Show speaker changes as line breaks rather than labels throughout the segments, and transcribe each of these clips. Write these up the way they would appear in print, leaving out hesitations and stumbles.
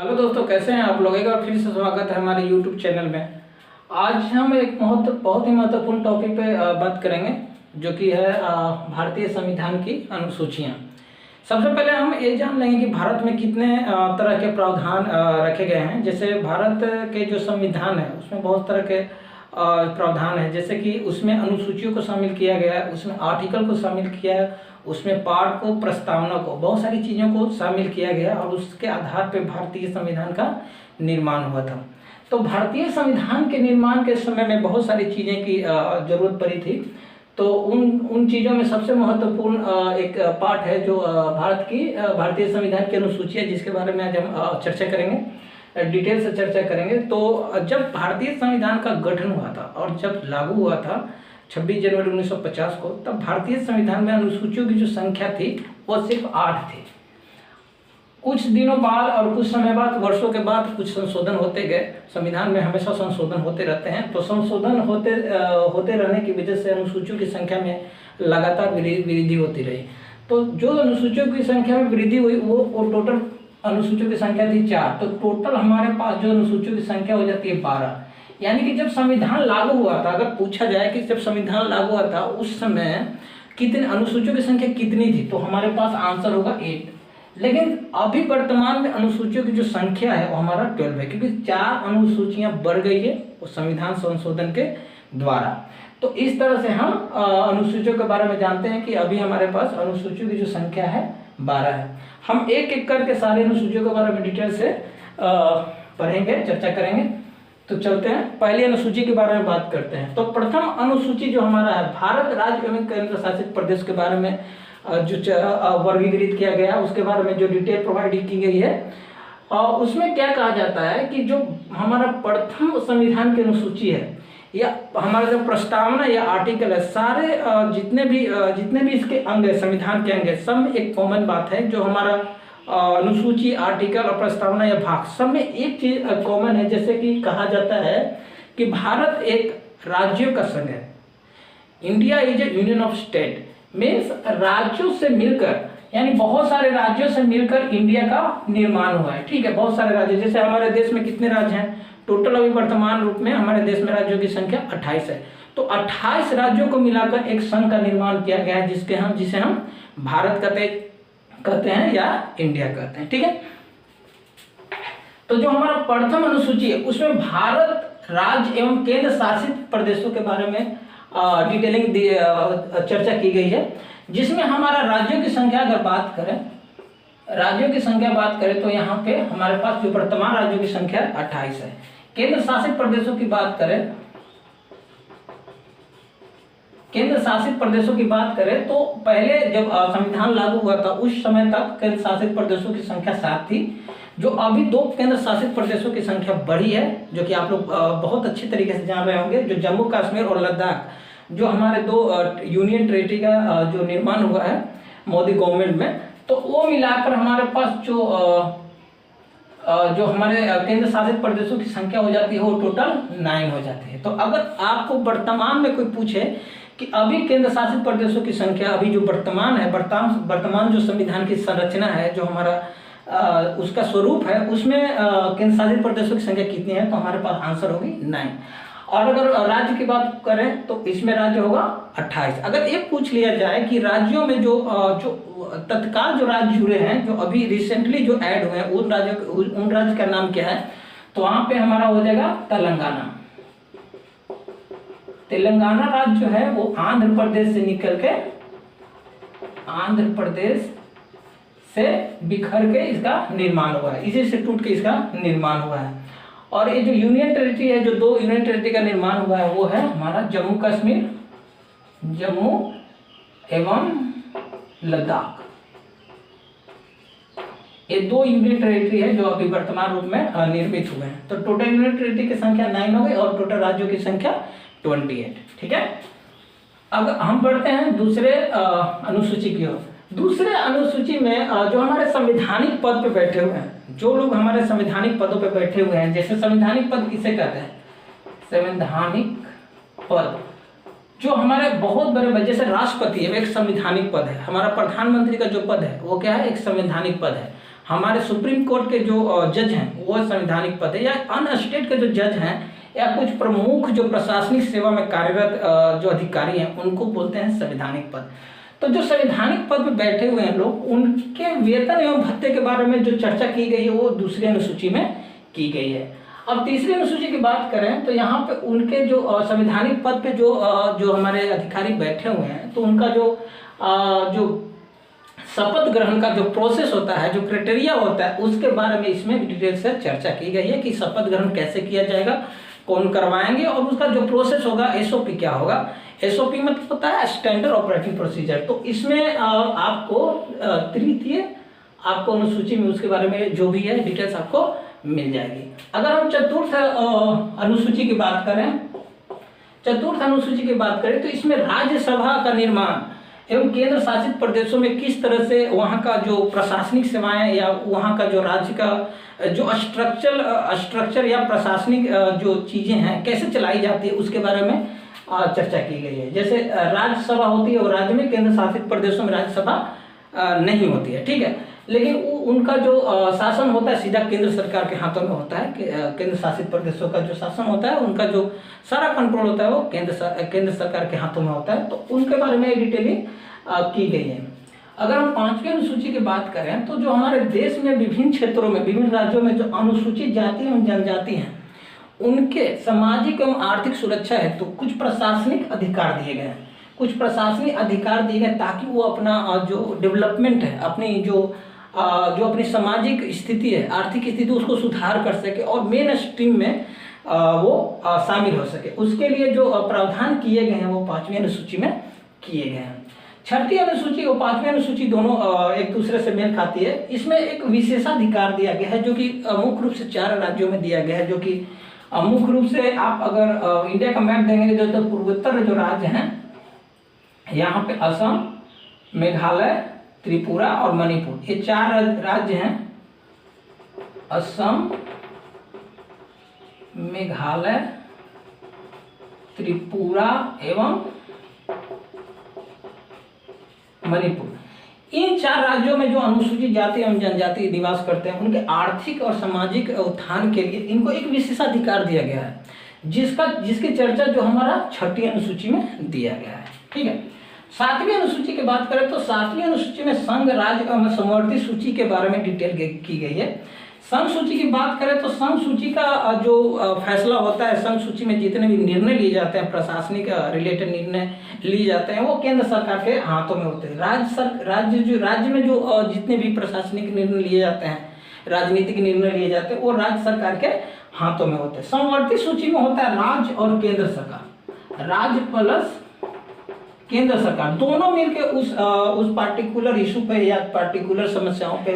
Hello दोस्तों, कैसे हैं आप लोग। एक बार फिर से स्वागत है हमारे यूट्यूब चैनल में। आज हम एक बहुत ही महत्वपूर्ण टॉपिक पे बात करेंगे, जो कि है भारतीय संविधान की अनुसूचियाँ। सबसे पहले हम ये जान लेंगे कि भारत में कितने तरह के प्रावधान रखे गए हैं। जैसे भारत के जो संविधान है उसमें बहुत तरह के प्रावधान है, जैसे कि उसमें अनुसूचियों को शामिल किया गया है, उसमें आर्टिकल को शामिल किया है, उसमें पाठ को, प्रस्तावना को, बहुत सारी चीज़ों को शामिल किया गया और उसके आधार पर भारतीय संविधान का निर्माण हुआ था। तो भारतीय संविधान के निर्माण के समय में बहुत सारी चीज़ें की जरूरत पड़ी थी। तो उन चीज़ों में सबसे महत्वपूर्ण एक पार्ट है जो भारतीय संविधान की अनुसूची है, जिसके बारे में आज हम चर्चा करेंगे, डिटेल से चर्चा करेंगे। तो जब भारतीय संविधान का गठन हुआ था और जब लागू हुआ था 26 जनवरी 1950 को, तब भारतीय संविधान में अनुसूचियों की जो संख्या थी वो सिर्फ 8 थी। कुछ दिनों बाद और कुछ समय बाद, वर्षों के बाद कुछ संशोधन होते गए। संविधान में हमेशा संशोधन होते रहते हैं, तो संशोधन होते रहने की वजह से अनुसूचियों की संख्या में लगातार वृद्धि होती रही। तो जो अनुसूचियों की संख्या में वृद्धि हुई वो टोटल अनुसूचियों की संख्या थी 4। तो टोटल हमारे पास जो अनुसूचियों की संख्या हो जाती है 12। यानी कि जब संविधान लागू हुआ था, अगर पूछा जाए कि जब संविधान लागू हुआ था उस समय कितने अनुसूचियों की संख्या कितनी थी, तो हमारे पास आंसर होगा 8। लेकिन अभी वर्तमान में अनुसूचियों की जो संख्या है वो हमारा 12 है, क्योंकि 4 अनुसूचियां बढ़ गई है वो संविधान संशोधन के द्वारा। तो इस तरह से हम अनुसूचियों के बारे में जानते हैं कि अभी हमारे पास अनुसूचियों की जो संख्या है 12 है। हम एक एक करके सारे अनुसूचियों के बारे में डिटेल से पढ़ेंगे, चर्चा करेंगे। तो चलते हैं, पहली अनुसूची के बारे में बात करते हैं। तो प्रथम अनुसूची जो हमारा है, भारत राज्य एवं केंद्र शासित प्रदेश के बारे में जो वर्गीकृत किया गया, उसके बारे में जो डिटेल प्रोवाइड की गई है, उसमें क्या कहा जाता है कि जो हमारा प्रथम संविधान की अनुसूची है या हमारा जो प्रस्तावना या आर्टिकल है, सारे जितने भी इसके अंग है, संविधान के अंग है, सब में एक कॉमन बात है। जो हमारा अनुसूची, आर्टिकल और प्रस्तावना या भाग, सब में एक चीज कॉमन है। जैसे कि कहा जाता है कि भारत एक राज्यों का संघ है। India is A union of state, means राज्यों से मिलकर, यानी बहुत सारे राज्यों से मिलकर इंडिया का निर्माण हुआ है। ठीक है, बहुत सारे राज्य, जैसे हमारे देश में कितने राज्य हैं टोटल, अभी वर्तमान रूप में हमारे देश में राज्यों की संख्या 28 है। तो 28 राज्यों को मिलाकर एक संघ का निर्माण किया गया है, जिसे हम भारत कहते हैं या इंडिया कहते हैं। ठीक है, तो जो हमारा प्रथम अनुसूची है उसमें भारत राज्य एवं केंद्र शासित प्रदेशों के बारे में डिटेलिंग चर्चा की गई है, जिसमें हमारा राज्यों की संख्या अगर बात करें तो यहाँ पे हमारे पास जो वर्तमान राज्यों की संख्या 28 है। केंद्र शासित प्रदेशों की बात करें तो पहले जब संविधान लागू हुआ था उस समय तक केंद्र शासित प्रदेशों की संख्या 7 थी। जो अभी 2 केंद्र शासित प्रदेशों की संख्या बढ़ी है, जो कि आप लोग बहुत अच्छी तरीके से जान रहे होंगे। जो जम्मू कश्मीर और लद्दाख, जो हमारे 2 यूनियन टेरिटरी का जो निर्माण हुआ है मोदी गवर्नमेंट में, तो वो मिलाकर हमारे पास जो हमारे केंद्र शासित प्रदेशों की संख्या हो जाती है वो टोटल 9 हो जाती है। तो अगर आपको वर्तमान में कोई पूछे कि अभी केंद्र शासित प्रदेशों की संख्या, अभी जो वर्तमान जो संविधान की संरचना है, जो हमारा उसका स्वरूप है, उसमें केंद्र शासित प्रदेशों की संख्या कितनी है, तो हमारे पास आंसर होगी 9। और अगर राज्य की बात करें तो इसमें राज्य होगा 28। अगर ये पूछ लिया जाए कि राज्यों में जो तत्काल जो राज्य जुड़े हैं, जो अभी रिसेंटली जो ऐड हुए हैं, उन राज्य का नाम क्या है, तो वहां पे हमारा हो जाएगा तेलंगाना। तेलंगाना राज्य जो है वो आंध्र प्रदेश से निकल के, आंध्र प्रदेश से बिखर के इसका निर्माण हुआ है, इसी से टूट के इसका निर्माण हुआ है। और ये जो यूनियन टेरिटरी है, जो 2 यूनियन टेरिटरी का निर्माण हुआ है, वो है हमारा जम्मू एवं लद्दाख। ये 2 यूनियन टेरिटरी है जो अभी वर्तमान रूप में निर्मित हुए हैं। तो टोटल यूनियन टेरिटरी की संख्या 9 हो गई और टोटल राज्यों की संख्या 28। ठीक है, अब हम बढ़ते हैं दूसरे अनुसूची की ओर। दूसरे अनुसूची में जो हमारे संवैधानिक पद पे बैठे हुए हैं, जो लोग हमारे संवैधानिक पदों पे बैठे हुए हैं, जैसे संवैधानिक पद किसे कहते हैं, संवैधानिक पद जो हमारे बहुत बड़े, जैसे राष्ट्रपति है एक संवैधानिक पद है, हमारा प्रधानमंत्री का जो पद है वो क्या है, एक संवैधानिक पद है। हमारे सुप्रीम कोर्ट के जो जज हैं वो संवैधानिक पद है, या अन्य स्टेट के जो जज हैं या कुछ प्रमुख जो प्रशासनिक सेवा में कार्यरत जो अधिकारी हैं उनको बोलते हैं संवैधानिक पद। तो जो संवैधानिक पद पर बैठे हुए हैं लोग, उनके वेतन एवं भत्ते के बारे में जो चर्चा की गई है वो दूसरी अनुसूची में की गई है। अब तीसरी अनुसूची की बात करें तो यहाँ पे उनके जो संवैधानिक पद पे जो हमारे अधिकारी बैठे हुए हैं, तो उनका जो शपथ ग्रहण का जो प्रोसेस होता है, जो क्राइटेरिया होता है, उसके बारे में इसमें डिटेल से चर्चा की गई है कि शपथ ग्रहण कैसे किया जाएगा, कौन करवाएंगे, और उसका जो प्रोसेस होगा, एसओपी क्या होगा। एसओपी मतलब होता है स्टैंडर्ड ऑपरेटिंग प्रोसीजर। तो इसमें आपको तृतीय आपको अनुसूची में उसके बारे में जो भी है डिटेल्स आपको मिल जाएगी। अगर हम चतुर्थ अनुसूची की बात करें तो इसमें राज्यसभा का निर्माण एवं केंद्र शासित प्रदेशों में किस तरह से वहाँ का जो प्रशासनिक सेवाएं या वहाँ का जो राज्य का जो स्ट्रक्चर या प्रशासनिक जो चीज़ें हैं कैसे चलाई जाती है उसके बारे में चर्चा की गई है। जैसे राज्यसभा होती है और राज्य में, केंद्र शासित प्रदेशों में राज्यसभा नहीं होती है, ठीक है। लेकिन उनका जो शासन होता है सीधा केंद्र सरकार के हाथों में होता है। केंद्र शासित प्रदेशों का जो शासन होता है, उनका जो सारा कंट्रोल होता है वो केंद्र सरकार के हाथों में होता है। तो उनके बारे में डिटेलिंग की गई है। अगर हम पांचवी अनुसूची की बात करें तो जो हमारे देश में विभिन्न क्षेत्रों में, विभिन्न राज्यों में जो अनुसूचित जाति एवं जनजाति हैं, उनके सामाजिक एवं आर्थिक सुरक्षा है तो कुछ प्रशासनिक अधिकार दिए गए हैं। कुछ प्रशासनिक अधिकार दिए गए ताकि वो अपना जो डेवलपमेंट है, अपनी जो अपनी सामाजिक स्थिति है, आर्थिक स्थिति, उसको सुधार कर सके और मेन स्ट्रीम में वो शामिल हो सके। उसके लिए जो प्रावधान किए गए हैं वो पांचवी अनुसूची में किए गए हैं। छठी अनुसूची और पांचवी अनुसूची दोनों एक दूसरे से मेल खाती है। इसमें एक विशेषाधिकार दिया गया है जो कि मुख्य रूप से 4 राज्यों में दिया गया है, जो कि मुख्य रूप से आप अगर इंडिया का मैप देंगे जो पूर्वोत्तर जो राज्य हैं, यहाँ पे असम, मेघालय, त्रिपुरा और मणिपुर, ये 4 राज्य हैं। असम, मेघालय, त्रिपुरा एवं मणिपुर। इन 4 राज्यों में जो अनुसूचित जाति एवं जनजाति निवास करते हैं, उनके आर्थिक और सामाजिक उत्थान के लिए इनको एक विशेषाधिकार दिया गया है, जिसकी चर्चा जो हमारा छठी अनुसूची में दिया गया है, ठीक है। सातवीं अनुसूची की बात करें तो सातवीं अनुसूची में संघ, राज्य एवं समवर्ती सूची के बारे में डिटेल की गई है। संघ सूची की बात करें तो संघ सूची का जो फैसला होता है, संघ सूची में जितने भी निर्णय लिए जाते हैं, प्रशासनिक रिलेटेड निर्णय लिए जाते हैं, वो केंद्र सरकार के हाथों में होते हैं। राज्य में जो जितने भी प्रशासनिक निर्णय लिए जाते हैं, राजनीतिक निर्णय लिए जाते हैं, वो राज्य सरकार के हाथों में होते हैं। समवर्ती सूची में होता है राज्य और केंद्र सरकार, राज्य प्लस केंद्र सरकार दोनों मिलकर उस पार्टिकुलर इशू पे या पार्टिकुलर समस्याओं पे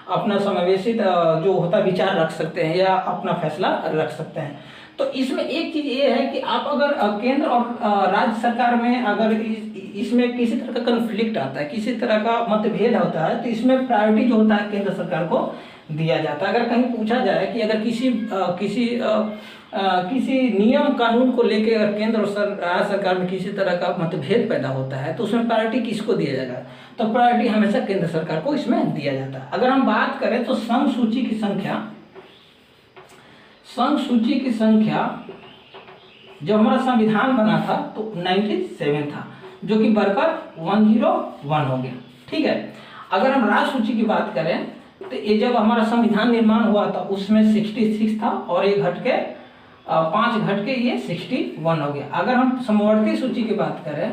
अपना समावेशित जो होता है विचार रख सकते हैं या अपना फैसला रख सकते हैं। तो इसमें एक चीज ये है कि आप अगर केंद्र और राज्य सरकार में अगर इसमें किसी तरह का कन्फ्लिक्ट आता है, किसी तरह का मतभेद होता है, तो इसमें प्रायोरिटी जो होता है केंद्र सरकार को दिया जाता है। अगर कहीं पूछा जाए कि अगर किसी नियम कानून को लेकर अगर केंद्र और राज्य सरकार में किसी तरह का मतभेद पैदा होता है तो उसमें प्रायोरिटी किसको दिया जाएगा, तो प्रायोरिटी हमेशा केंद्र सरकार को इसमें दिया जाता है। अगर हम बात करें तो संघ सूची की संख्या जब हमारा संविधान बना था तो 97 था, जो कि बढ़कर 101 हो गया, ठीक है। अगर हम राज्य सूची की बात करें तो ये जब हमारा संविधान निर्माण हुआ था उसमें 66 था और ये घट के 5 घट के ये 61 हो गया। अगर हम समवर्ती सूची की बात करें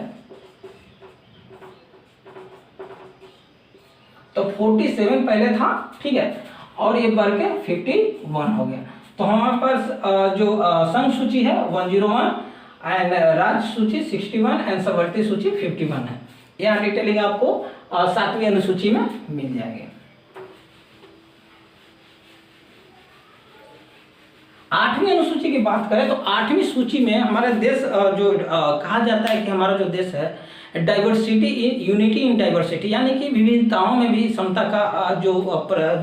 तो 47 पहले था, ठीक है, और ये बढ़ के 51 हो गया। तो हमारे पास जो संघ सूची है 101 एंड राज्य सूची 61 एंड समवर्ती सूची 51 है। यहाँ डिटेलिंग आपको 7वीं अनुसूची में मिल जाएगी। 8वीं अनुसूची की बात करें तो 8वीं सूची में हमारे देश जो कहा जाता है कि हमारा जो देश है diversity in unity in diversity, यानी कि विविधताओं में भी समता का जो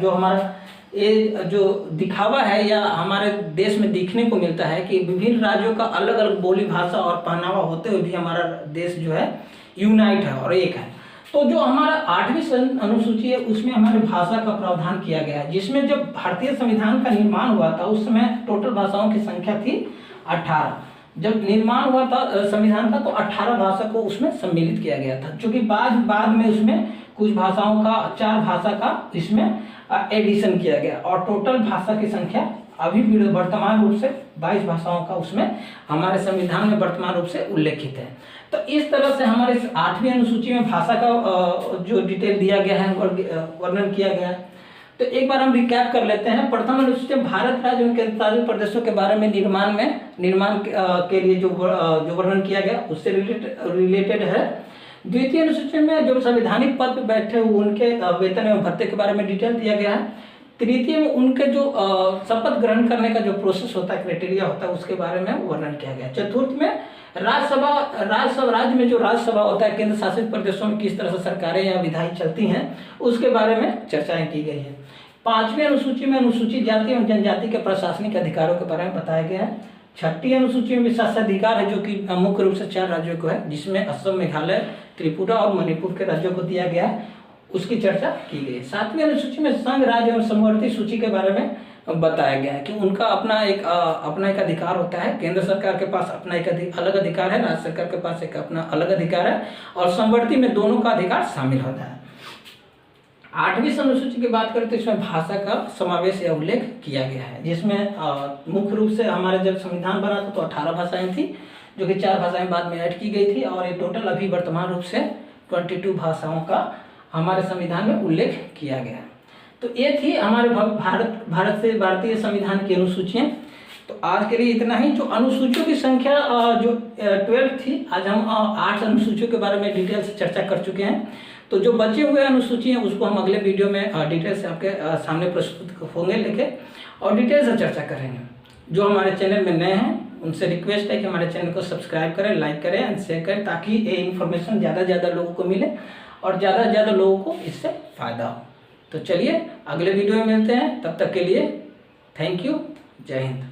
हमारा ये जो दिखावा है या हमारे देश में देखने को मिलता है कि विभिन्न राज्यों का अलग अलग बोली भाषा और पहनावा होते हुए भी हमारा देश जो है यूनाइट है और एक है। तो जो हमारा 8वीं अनुसूची है उसमें हमारे भाषा का प्रावधान किया गया है, जिसमें जब भारतीय संविधान का निर्माण हुआ था उस समय टोटल भाषाओं की संख्या थी 18। जब निर्माण हुआ था संविधान का तो 18 भाषा को उसमें सम्मिलित किया गया था, क्योंकि बाद में उसमें कुछ भाषाओं का 4 भाषा का इसमें एडिशन किया गया और टोटल भाषा की संख्या अभी भी वर्तमान रूप से 22 भाषाओं का उसमें हमारे संविधान में वर्तमान रूप से उल्लेखित है। तो इस तरह से हमारे इस 8वीं अनुसूची में भाषा का जो डिटेल दिया गया है, वर्णन किया गया है। तो एक बार हम रिकैप कर लेते हैं। प्रथम अनुसूची भारत राज्य एवं केंद्रशासित प्रदेशों के बारे में निर्माण के लिए जो वर्णन किया गया उससे रिलेटेड है। द्वितीय अनुसूची में जो संवैधानिक पद पर बैठे हुए उनके वेतन एवं भत्ते के बारे में डिटेल दिया गया है। तृतीय में उनके जो शपथ ग्रहण करने का जो प्रोसेस होता है, क्राइटेरिया होता है, उसके बारे में वर्णन किया गया। चतुर्थ में राज्य में जो राज्यसभा होता है, केंद्र शासित प्रदेशों में किस तरह से सरकारें या विधायी चलती हैं उसके बारे में चर्चाएं की गई है। 5वीं अनुसूची में अनुसूचित जाति एवं जनजाति के प्रशासनिक अधिकारों के बारे में बताया गया है। 6ठी अनुसूची में विशेषाधिकार है जो कि मुख्य रूप से 4 राज्यों को है, जिसमें असम, मेघालय, त्रिपुरा और मणिपुर के राज्यों को दिया गया है, उसकी चर्चा की गई। 7वीं अनुसूची में संघ, राज्य एवं समवर्ती सूची के बारे में बताया गया है कि उनका अपना एक अधिकार होता है। केंद्र सरकार के पास अपना एक अलग अधिकार है, राज्य सरकार के पास एक अपना अलग अधिकार है और समवर्ती में दोनों का अधिकार शामिल होता है। 8वीं अनुसूची की बात करें तो इसमें भाषा का समावेश या उल्लेख किया गया है, जिसमें मुख्य रूप से हमारे जब संविधान बना था तो 18 भाषाएं थी, जो कि 4 भाषाएं बाद में ऐड की गई थी और ये टोटल अभी वर्तमान रूप से 22 भाषाओं का हमारे संविधान में उल्लेख किया गया है। तो ये थी हमारे भारतीय संविधान की अनुसूचियाँ। तो आज के लिए इतना ही। जो अनुसूचियों की संख्या जो 12 थी, आज हम 8 अनुसूचियों के बारे में डिटेल से चर्चा कर चुके हैं। तो जो बचे हुए अनुसूची हैं उसको हम अगले वीडियो में डिटेल से आपके सामने प्रस्तुत होंगे लेके और डिटेल से चर्चा करेंगे। जो हमारे चैनल में नए हैं उनसे रिक्वेस्ट है कि हमारे चैनल को सब्सक्राइब करें, लाइक करें एंड शेयर करें, ताकि ये इन्फॉर्मेशन ज़्यादा से ज़्यादा लोगों को मिले और ज़्यादा से ज़्यादा लोगों को इससे फ़ायदा हो। तो चलिए अगले वीडियो में मिलते हैं, तब तक के लिए थैंक यू, जय हिंद।